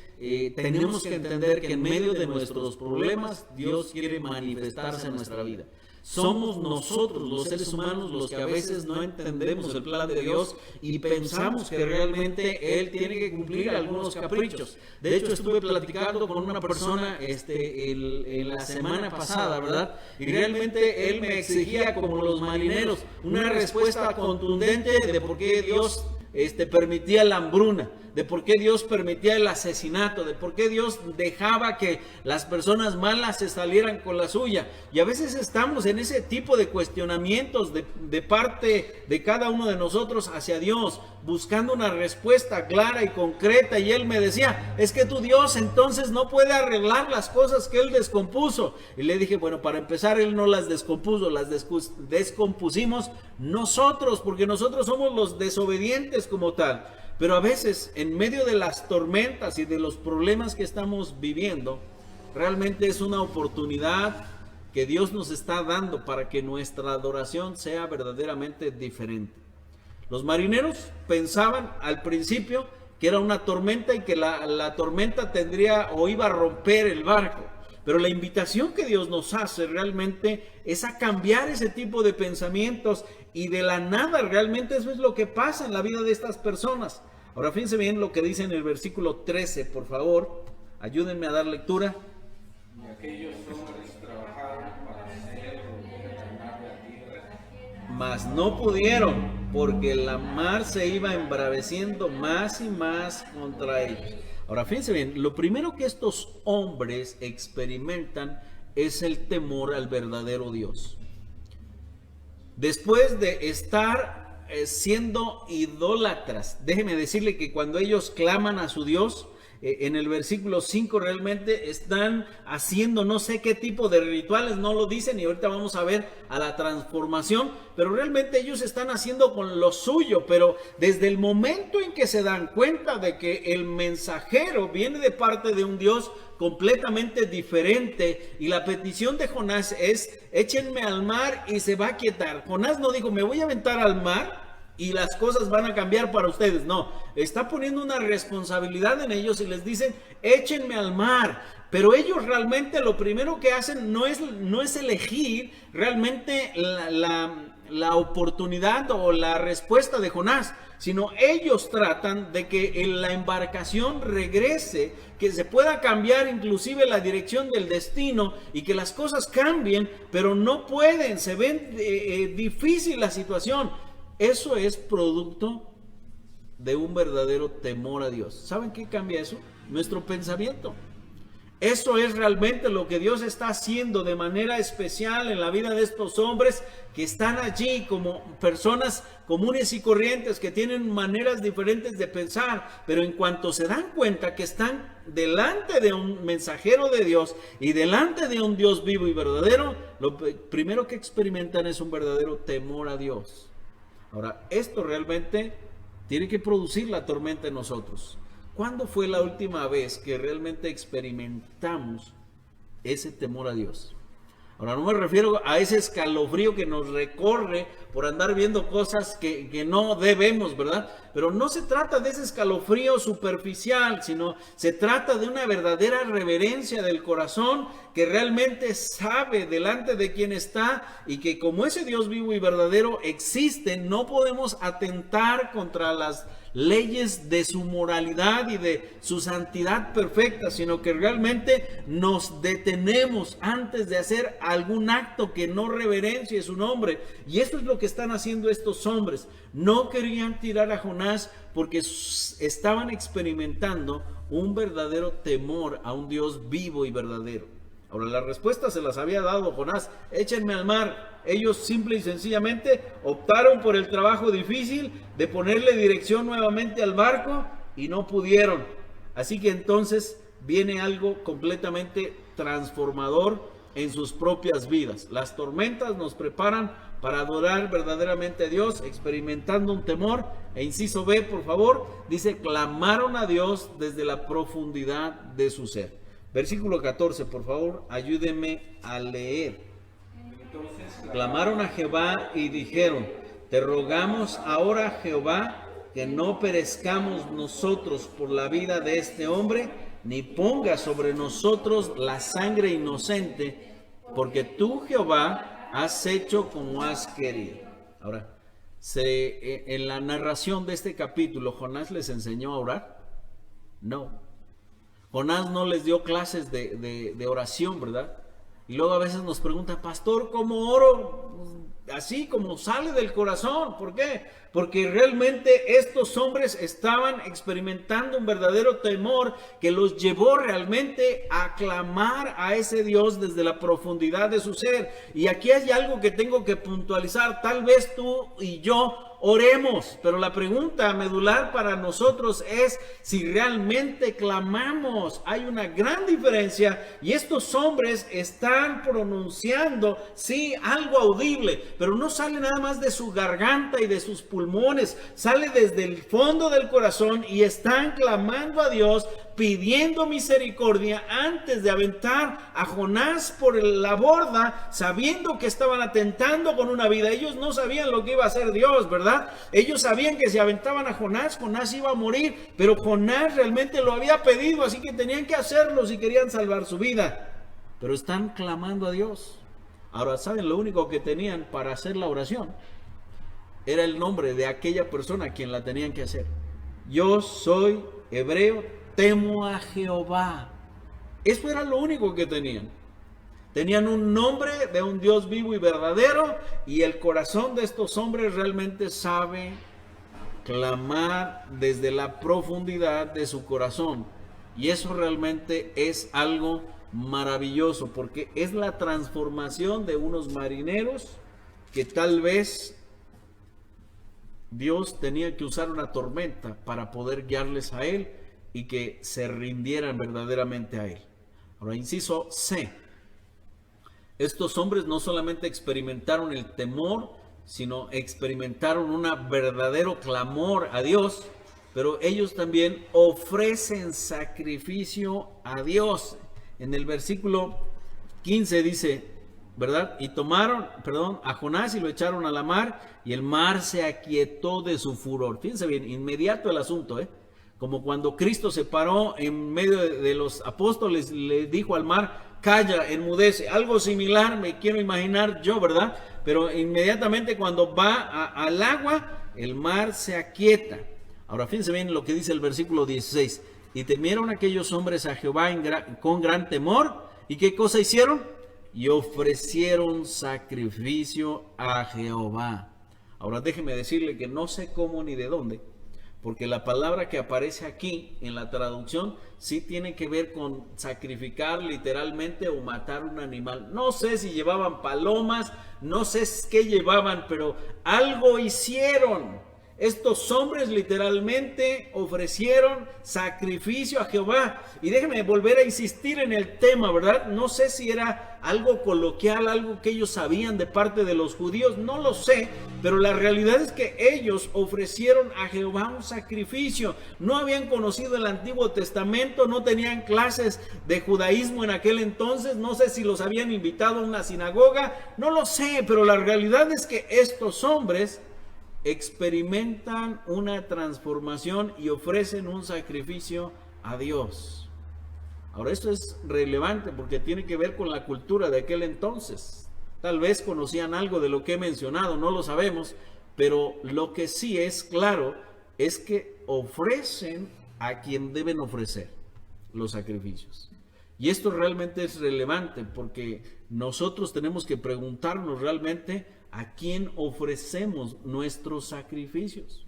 tenemos que entender que en medio de nuestros problemas Dios quiere manifestarse en nuestra vida. Somos nosotros, los seres humanos, los que a veces no entendemos el plan de Dios y pensamos que realmente Él tiene que cumplir algunos caprichos. De hecho, estuve platicando con una persona en la semana pasada, ¿verdad? Y realmente él me exigía, como los marineros, una respuesta contundente de por qué Dios permitía la hambruna, de por qué Dios permitía el asesinato, de por qué Dios dejaba que las personas malas se salieran con la suya. Y a veces estamos en ese tipo de cuestionamientos de parte de cada uno de nosotros hacia Dios, buscando una respuesta clara y concreta. Y él me decía: es que tu Dios entonces no puede arreglar las cosas que Él descompuso. Y le dije: bueno, para empezar, Él no las descompuso, las descompusimos nosotros, porque nosotros somos los desobedientes como tal. Pero a veces, en medio de las tormentas y de los problemas que estamos viviendo, realmente es una oportunidad que Dios nos está dando para que nuestra adoración sea verdaderamente diferente. Los marineros pensaban al principio que era una tormenta y que la tormenta tendría o iba a romper el barco. Pero la invitación que Dios nos hace realmente es a cambiar ese tipo de pensamientos, y de la nada realmente eso es lo que pasa en la vida de estas personas. Ahora fíjense bien lo que dice en el versículo 13, por favor, ayúdenme a dar lectura. Y aquellos hombres trabajaron para hacer volver al mar de la tierra, Mas no pudieron, porque la mar se iba embraveciendo más y más contra ellos. Ahora fíjense bien, lo primero que estos hombres experimentan es el temor al verdadero Dios. Después de estar siendo idólatras, déjeme decirle que cuando ellos claman a su Dios, en el versículo 5 realmente están haciendo no sé qué tipo de rituales, no lo dicen y ahorita vamos a ver a la transformación, pero realmente ellos están haciendo con lo suyo, pero desde el momento en que se dan cuenta de que el mensajero viene de parte de un Dios completamente diferente y la petición de Jonás es: échenme al mar y se va a quietar. Jonás no dijo: me voy a aventar al mar y las cosas van a cambiar para ustedes. No, está poniendo una responsabilidad en ellos y les dicen: échenme al mar. Pero ellos realmente lo primero que hacen no es elegir realmente la oportunidad o la respuesta de Jonás, sino ellos tratan de que la embarcación regrese, que se pueda cambiar inclusive la dirección del destino y que las cosas cambien, pero no pueden, se ven difícil la situación. Eso es producto de un verdadero temor a Dios. ¿Saben qué cambia eso? Nuestro pensamiento. Eso es realmente lo que Dios está haciendo de manera especial en la vida de estos hombres que están allí como personas comunes y corrientes que tienen maneras diferentes de pensar, pero en cuanto se dan cuenta que están delante de un mensajero de Dios y delante de un Dios vivo y verdadero, lo primero que experimentan es un verdadero temor a Dios. Ahora, esto realmente tiene que producir la tormenta en nosotros. ¿Cuándo fue la última vez que realmente experimentamos ese temor a Dios? Ahora, no me refiero a ese escalofrío que nos recorre por andar viendo cosas que no debemos, ¿verdad? Pero no se trata de ese escalofrío superficial, sino se trata de una verdadera reverencia del corazón que realmente sabe delante de quién está y que como ese Dios vivo y verdadero existe, no podemos atentar contra las leyes de su moralidad y de su santidad perfecta, sino que realmente nos detenemos antes de hacer algún acto que no reverencie su nombre. Y esto es lo que están haciendo estos hombres. No querían tirar a Jonás porque estaban experimentando un verdadero temor a un Dios vivo y verdadero. Ahora, la respuesta se las había dado Jonás: échenme al mar. Ellos simple y sencillamente optaron por el trabajo difícil de ponerle dirección nuevamente al barco y no pudieron. Así que entonces viene algo completamente transformador en sus propias vidas. Las tormentas nos preparan para adorar verdaderamente a Dios, experimentando un temor. E inciso B, por favor, dice: clamaron a Dios desde la profundidad de su ser. Versículo 14, por favor, ayúdenme a leer. Clamaron a Jehová y dijeron: te rogamos ahora, Jehová, que no perezcamos nosotros por la vida de este hombre, ni ponga sobre nosotros la sangre inocente, porque tú, Jehová, has hecho como has querido. Ahora, en la narración de este capítulo, ¿Jonás les enseñó a orar? No. Jonás no les dio clases de oración, ¿verdad? Y luego a veces nos preguntan: pastor, ¿cómo oro? Así como sale del corazón. ¿Por qué? Porque realmente estos hombres estaban experimentando un verdadero temor que los llevó realmente a clamar a ese Dios desde la profundidad de su ser. Y aquí hay algo que tengo que puntualizar. Tal vez tú y yo oremos, pero la pregunta medular para nosotros es si realmente clamamos. Hay una gran diferencia y estos hombres están pronunciando, sí, algo audible, pero no sale nada más de su garganta y de sus pulmones, sale desde el fondo del corazón y están clamando a Dios, pidiendo misericordia antes de aventar a Jonás por la borda, sabiendo que estaban atentando con una vida. Ellos no sabían lo que iba a hacer Dios, ¿verdad? Ellos sabían que si aventaban a Jonás, Jonás iba a morir, pero Jonás realmente lo había pedido, así que tenían que hacerlo si querían salvar su vida. Pero están clamando a Dios. Ahora, ¿saben? Lo único que tenían para hacer la oración era el nombre de aquella persona a quien la tenían que hacer. Yo soy hebreo, temo a Jehová. Eso era lo único que tenían. Tenían un nombre de un Dios vivo y verdadero, y el corazón de estos hombres realmente sabe clamar desde la profundidad de su corazón. Y eso realmente es algo maravilloso, porque es la transformación de unos marineros que tal vez Dios tenía que usar una tormenta para poder guiarles a Él y que se rindieran verdaderamente a Él. Ahora, inciso C. Estos hombres no solamente experimentaron el temor, sino experimentaron un verdadero clamor a Dios, pero ellos también ofrecen sacrificio a Dios. En el versículo 15 dice, ¿verdad? Y tomaron, a Jonás y lo echaron a la mar, y el mar se aquietó de su furor. Fíjense bien, inmediato el asunto, como cuando Cristo se paró en medio de los apóstoles, le dijo al mar, calla, enmudece. Algo similar me quiero imaginar yo, ¿verdad? Pero inmediatamente cuando va al agua, el mar se aquieta. Ahora fíjense bien lo que dice el versículo 16. Y temieron aquellos hombres a Jehová con gran temor. ¿Y qué cosa hicieron? Y ofrecieron sacrificio a Jehová. Ahora déjeme decirle que no sé cómo ni de dónde, porque la palabra que aparece aquí en la traducción sí tiene que ver con sacrificar literalmente o matar un animal. No sé si llevaban palomas, no sé qué llevaban, pero algo hicieron. Estos hombres literalmente ofrecieron sacrificio a Jehová. Y déjenme volver a insistir en el tema, ¿verdad? No sé si era algo coloquial, algo que ellos sabían de parte de los judíos, no lo sé, pero la realidad es que ellos ofrecieron a Jehová un sacrificio. No habían conocido el Antiguo Testamento, no tenían clases de judaísmo en aquel entonces, no sé si los habían invitado a una sinagoga, no lo sé, pero la realidad es que estos hombres experimentan una transformación y ofrecen un sacrificio a Dios. Ahora, esto es relevante porque tiene que ver con la cultura de aquel entonces. Tal vez conocían algo de lo que he mencionado, no lo sabemos, pero lo que sí es claro es que ofrecen a quien deben ofrecer los sacrificios. Y esto realmente es relevante porque nosotros tenemos que preguntarnos realmente a quién ofrecemos nuestros sacrificios.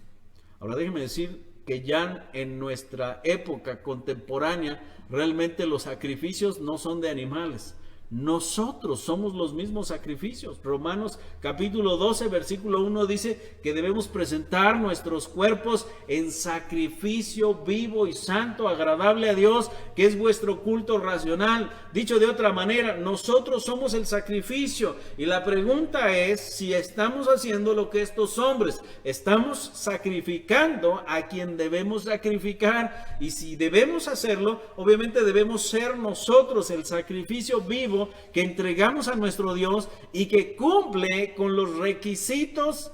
Ahora déjenme decir que ya en nuestra época contemporánea realmente los sacrificios no son de animales. Nosotros somos los mismos sacrificios. Romanos capítulo 12 versículo 1 dice que debemos presentar nuestros cuerpos en sacrificio vivo y santo, agradable a Dios, que es vuestro culto racional. Dicho de otra manera, nosotros somos el sacrificio. Y la pregunta es si estamos haciendo lo que estos hombres, estamos sacrificando a quien debemos sacrificar. Y si debemos hacerlo, obviamente debemos ser nosotros el sacrificio vivo que entregamos a nuestro Dios y que cumple con los requisitos,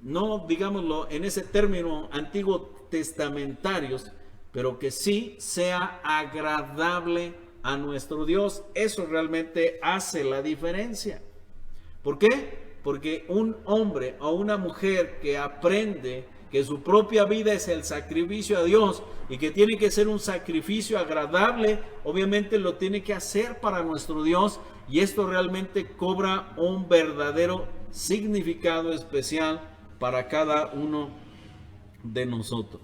no digámoslo en ese término antiguo testamentarios, pero que sí sea agradable a nuestro Dios. Eso realmente hace la diferencia. ¿Por qué? Porque un hombre o una mujer que aprende que su propia vida es el sacrificio a Dios y que tiene que ser un sacrificio agradable, obviamente lo tiene que hacer para nuestro Dios, y esto realmente cobra un verdadero significado especial para cada uno de nosotros.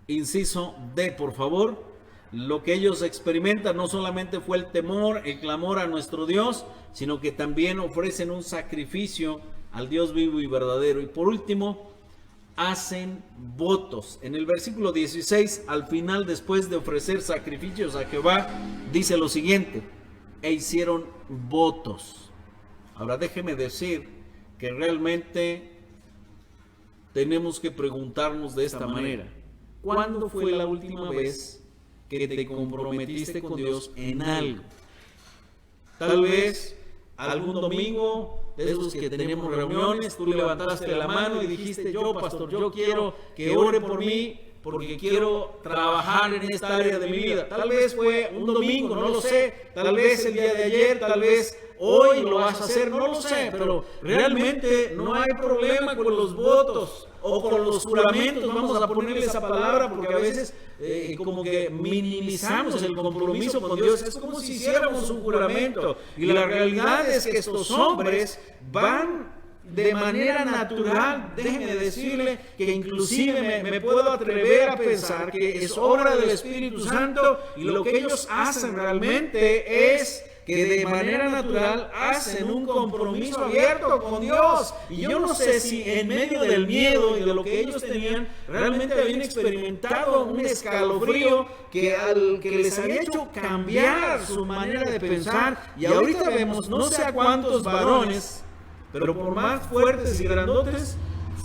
Inciso D, por favor. Lo que ellos experimentan no solamente fue el temor, el clamor a nuestro Dios, sino que también ofrecen un sacrificio al Dios vivo y verdadero. Y por último, hacen votos. En el versículo 16, al final, después de ofrecer sacrificios a Jehová, dice lo siguiente: e hicieron votos. Ahora déjeme decir que realmente tenemos que preguntarnos de esta manera: ¿cuándo fue la última vez que te comprometiste con Dios en algo? Tal vez algún domingo de esos que tenemos reuniones, tú levantaste la mano y dijiste: yo, pastor, yo quiero que ore por mí porque quiero trabajar en esta área de mi vida. Tal vez fue un domingo, no lo sé, tal vez el día de ayer, tal vez hoy lo vas a hacer, no lo sé, pero realmente no hay problema con los votos o con los juramentos. Vamos a ponerle esa palabra porque a veces como que minimizamos el compromiso con Dios. Es como si hiciéramos un juramento, y la realidad es que estos hombres van de manera natural, déjeme decirle que inclusive me puedo atrever a pensar que es obra del Espíritu Santo, y lo que ellos hacen realmente es que de manera natural hacen un compromiso abierto con Dios. Y yo no sé si en medio del miedo y de lo que ellos tenían, realmente habían experimentado un escalofrío que les había hecho cambiar su manera de pensar. Y ahorita vemos no sé a cuántos varones, pero por más fuertes y grandotes,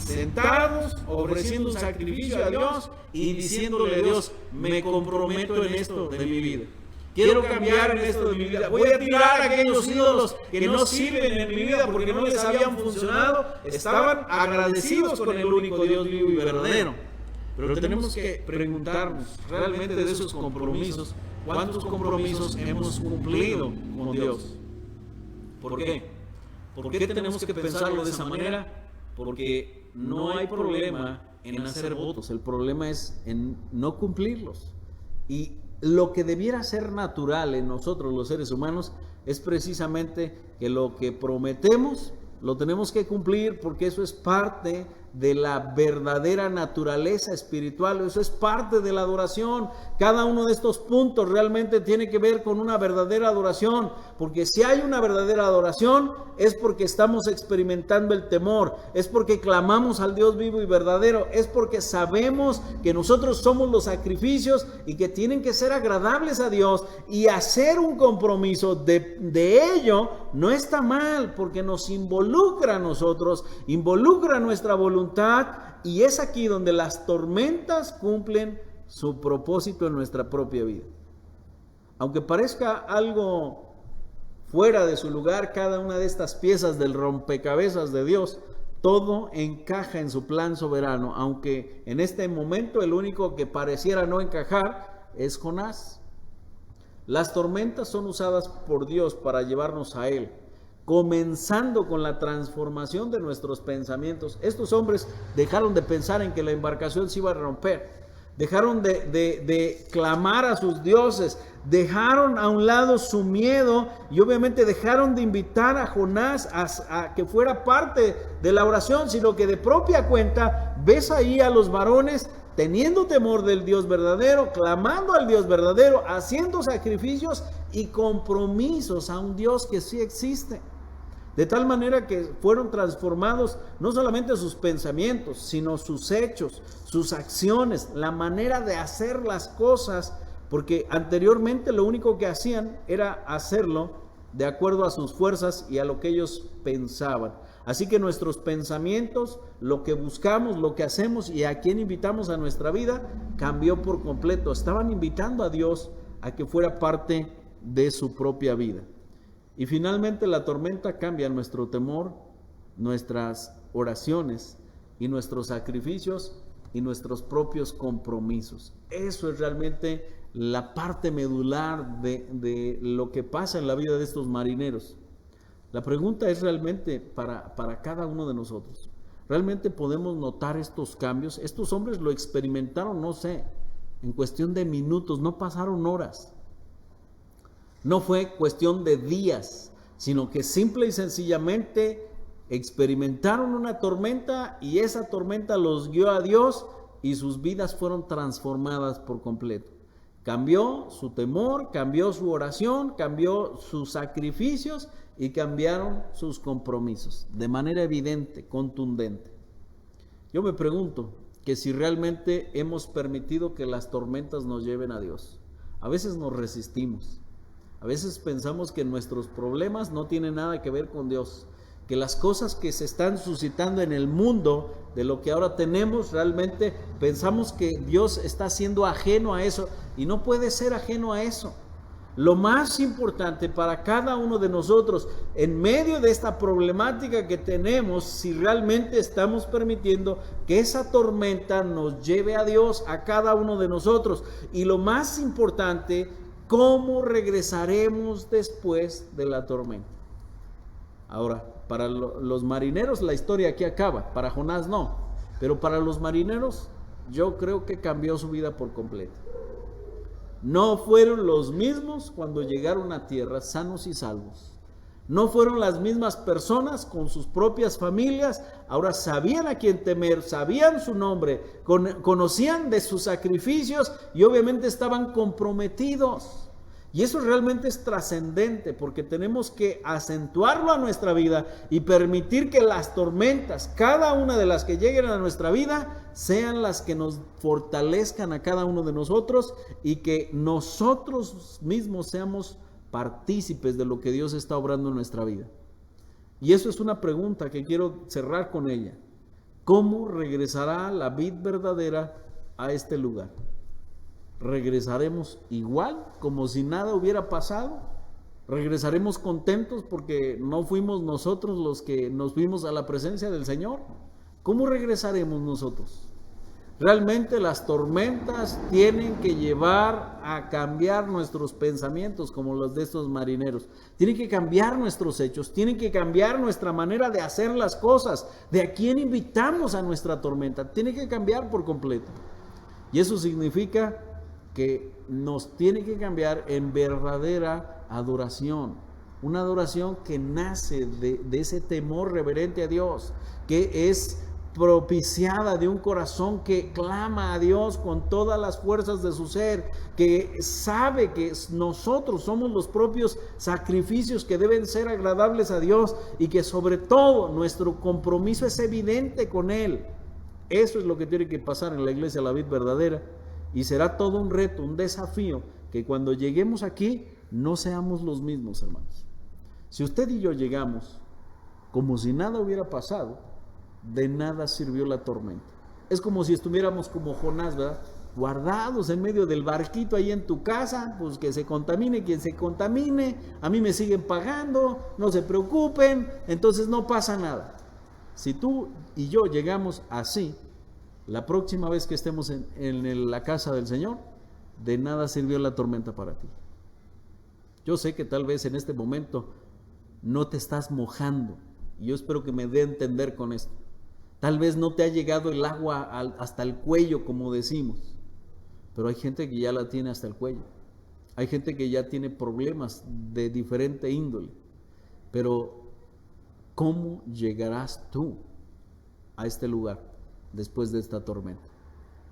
sentados, ofreciendo un sacrificio a Dios y diciéndole a Dios: me comprometo en esto de mi vida. Quiero cambiar en esto de mi vida. Voy a tirar aquellos ídolos que no sirven en mi vida porque no les habían funcionado. Estaban agradecidos con el único Dios vivo y verdadero. Pero tenemos que preguntarnos realmente de esos compromisos, ¿cuántos compromisos hemos cumplido con Dios? ¿Por qué? ¿Por qué tenemos que pensarlo de esa manera? Porque no hay problema en hacer votos, el problema es en no cumplirlos. Y lo que debiera ser natural en nosotros los seres humanos es precisamente que lo que prometemos lo tenemos que cumplir, porque eso es parte de la verdadera naturaleza espiritual, eso es parte de la adoración. Cada uno de estos puntos realmente tiene que ver con una verdadera adoración, porque si hay una verdadera adoración es porque estamos experimentando el temor, es porque clamamos al Dios vivo y verdadero, es porque sabemos que nosotros somos los sacrificios y que tienen que ser agradables a Dios, y hacer un compromiso de ello no está mal, porque nos involucra a nosotros, involucra nuestra voluntad, y es aquí donde las tormentas cumplen su propósito en nuestra propia vida. Aunque parezca algo fuera de su lugar, cada una de estas piezas del rompecabezas de Dios, todo encaja en su plan soberano, aunque en este momento el único que pareciera no encajar es Jonás. Las tormentas son usadas por Dios para llevarnos a Él, comenzando con la transformación de nuestros pensamientos. Estos hombres dejaron de pensar en que la embarcación se iba a romper, dejaron de clamar a sus dioses, dejaron a un lado su miedo, y obviamente dejaron de invitar a Jonás a que fuera parte de la oración, sino que de propia cuenta ves ahí a los varones teniendo temor del Dios verdadero, clamando al Dios verdadero, haciendo sacrificios y compromisos a un Dios que sí existe. De tal manera que fueron transformados no solamente sus pensamientos, sino sus hechos, sus acciones, la manera de hacer las cosas, porque anteriormente lo único que hacían era hacerlo de acuerdo a sus fuerzas y a lo que ellos pensaban. Así que nuestros pensamientos, lo que buscamos, lo que hacemos y a quién invitamos a nuestra vida, cambió por completo. Estaban invitando a Dios a que fuera parte de su propia vida. Y finalmente la tormenta cambia nuestro temor, nuestras oraciones y nuestros sacrificios y nuestros propios compromisos. Eso es realmente la parte medular de lo que pasa en la vida de estos marineros. La pregunta es realmente para cada uno de nosotros. ¿Realmente podemos notar estos cambios? Estos hombres lo experimentaron, no sé, en cuestión de minutos, no pasaron horas. No fue cuestión de días, sino que simple y sencillamente experimentaron una tormenta, y esa tormenta los guió a Dios y sus vidas fueron transformadas por completo. Cambió su temor, cambió su oración, cambió sus sacrificios y cambiaron sus compromisos de manera evidente, contundente. Yo me pregunto que si realmente hemos permitido que las tormentas nos lleven a Dios. A veces nos resistimos. A veces pensamos que nuestros problemas no tienen nada que ver con Dios, que las cosas que se están suscitando en el mundo, de lo que ahora tenemos, realmente pensamos que Dios está siendo ajeno a eso, y no puede ser ajeno a eso. Lo más importante para cada uno de nosotros, en medio de esta problemática que tenemos, si realmente estamos permitiendo que esa tormenta nos lleve a Dios, a cada uno de nosotros. Y lo más importante, ¿cómo regresaremos después de la tormenta? Ahora, para los marineros la historia aquí acaba, para Jonás no, pero para los marineros yo creo que cambió su vida por completo. No fueron los mismos cuando llegaron a tierra sanos y salvos. No fueron las mismas personas con sus propias familias. Ahora sabían a quién temer, sabían su nombre, conocían de sus sacrificios y obviamente estaban comprometidos. Y eso realmente es trascendente, porque tenemos que acentuarlo a nuestra vida y permitir que las tormentas, cada una de las que lleguen a nuestra vida, sean las que nos fortalezcan a cada uno de nosotros y que nosotros mismos seamos partícipes de lo que Dios está obrando en nuestra vida. Y eso es una pregunta que quiero cerrar con ella. ¿Cómo regresará la vid verdadera a este lugar? ¿Regresaremos igual, como si nada hubiera pasado? ¿Regresaremos contentos porque no fuimos nosotros los que nos fuimos a la presencia del Señor? ¿Cómo regresaremos nosotros? Realmente las tormentas tienen que llevar a cambiar nuestros pensamientos como los de estos marineros. Tienen que cambiar nuestros hechos, tienen que cambiar nuestra manera de hacer las cosas, de a quién invitamos a nuestra tormenta. Tiene que cambiar por completo. Y eso significa que nos tiene que cambiar en verdadera adoración. Una adoración que nace de ese temor reverente a Dios, que es propiciada de un corazón que clama a Dios con todas las fuerzas de su ser, que sabe que nosotros somos los propios sacrificios que deben ser agradables a Dios y que sobre todo nuestro compromiso es evidente con Él. Eso es lo que tiene que pasar en la iglesia La Vid Verdadera, y será todo un reto, un desafío, que cuando lleguemos aquí no seamos los mismos, hermanos. Si usted y yo llegamos como si nada hubiera pasado, de nada sirvió la tormenta. Es como si estuviéramos como Jonás, ¿verdad? Guardados en medio del barquito ahí en tu casa, pues que se contamine quien se contamine, a mí me siguen pagando, no se preocupen, entonces no pasa nada. Si tú y yo llegamos así, la próxima vez que estemos en la casa del Señor, de nada sirvió la tormenta para ti. Yo sé que tal vez en este momento no te estás mojando, y yo espero que me dé a entender con esto. Tal vez no te ha llegado el agua hasta el cuello, como decimos, pero hay gente que ya la tiene hasta el cuello. Hay gente que ya tiene problemas de diferente índole. Pero ¿cómo llegarás tú a este lugar después de esta tormenta?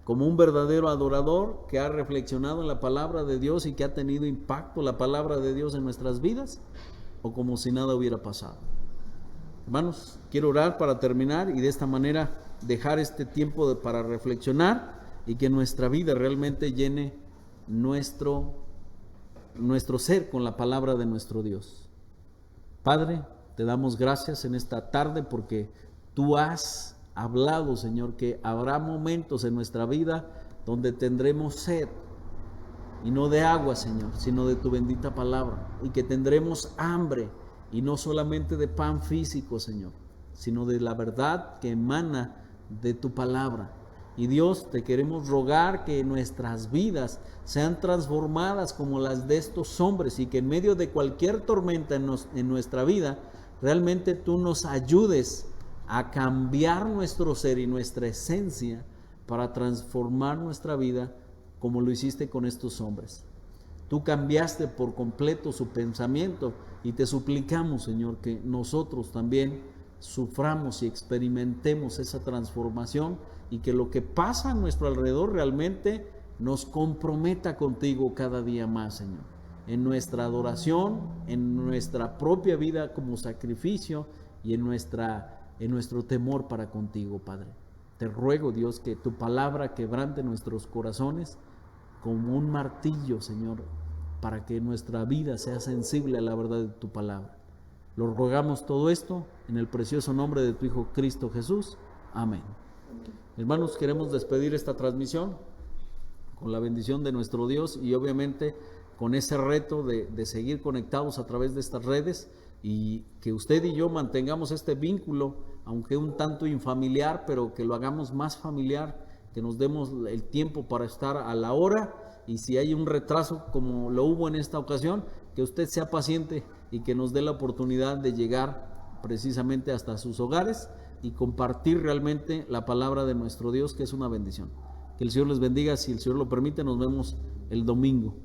Como un verdadero adorador que ha reflexionado en la palabra de Dios y que ha tenido impacto la palabra de Dios en nuestras vidas, o como si nada hubiera pasado. Hermanos, quiero orar para terminar y de esta manera dejar este tiempo para reflexionar y que nuestra vida realmente llene nuestro ser con la palabra de nuestro Dios. Padre, te damos gracias en esta tarde porque tú has hablado, Señor, que habrá momentos en nuestra vida donde tendremos sed, y no de agua, Señor, sino de tu bendita palabra, y que tendremos hambre, y no solamente de pan físico, Señor, sino de la verdad que emana de tu palabra. Y Dios, te queremos rogar que nuestras vidas sean transformadas como las de estos hombres, y que en medio de cualquier tormenta en nuestra vida, realmente tú nos ayudes a cambiar nuestro ser y nuestra esencia para transformar nuestra vida como lo hiciste con estos hombres. Tú cambiaste por completo su pensamiento y te suplicamos, Señor, que nosotros también suframos y experimentemos esa transformación y que lo que pasa a nuestro alrededor realmente nos comprometa contigo cada día más, Señor, en nuestra adoración, en nuestra propia vida como sacrificio y en nuestro temor para contigo, Padre. Te ruego, Dios, que tu palabra quebrante nuestros corazones como un martillo, Señor, para que nuestra vida sea sensible a la verdad de tu palabra. Lo rogamos todo esto en el precioso nombre de tu Hijo Cristo Jesús. Amén. Hermanos, queremos despedir esta transmisión con la bendición de nuestro Dios y obviamente con ese reto de seguir conectados a través de estas redes, y que usted y yo mantengamos este vínculo, aunque un tanto infamiliar, pero que lo hagamos más familiar, que nos demos el tiempo para estar a la hora, y si hay un retraso como lo hubo en esta ocasión, que usted sea paciente y que nos dé la oportunidad de llegar precisamente hasta sus hogares y compartir realmente la palabra de nuestro Dios, que es una bendición. Que el Señor les bendiga. Si el Señor lo permite, nos vemos el domingo.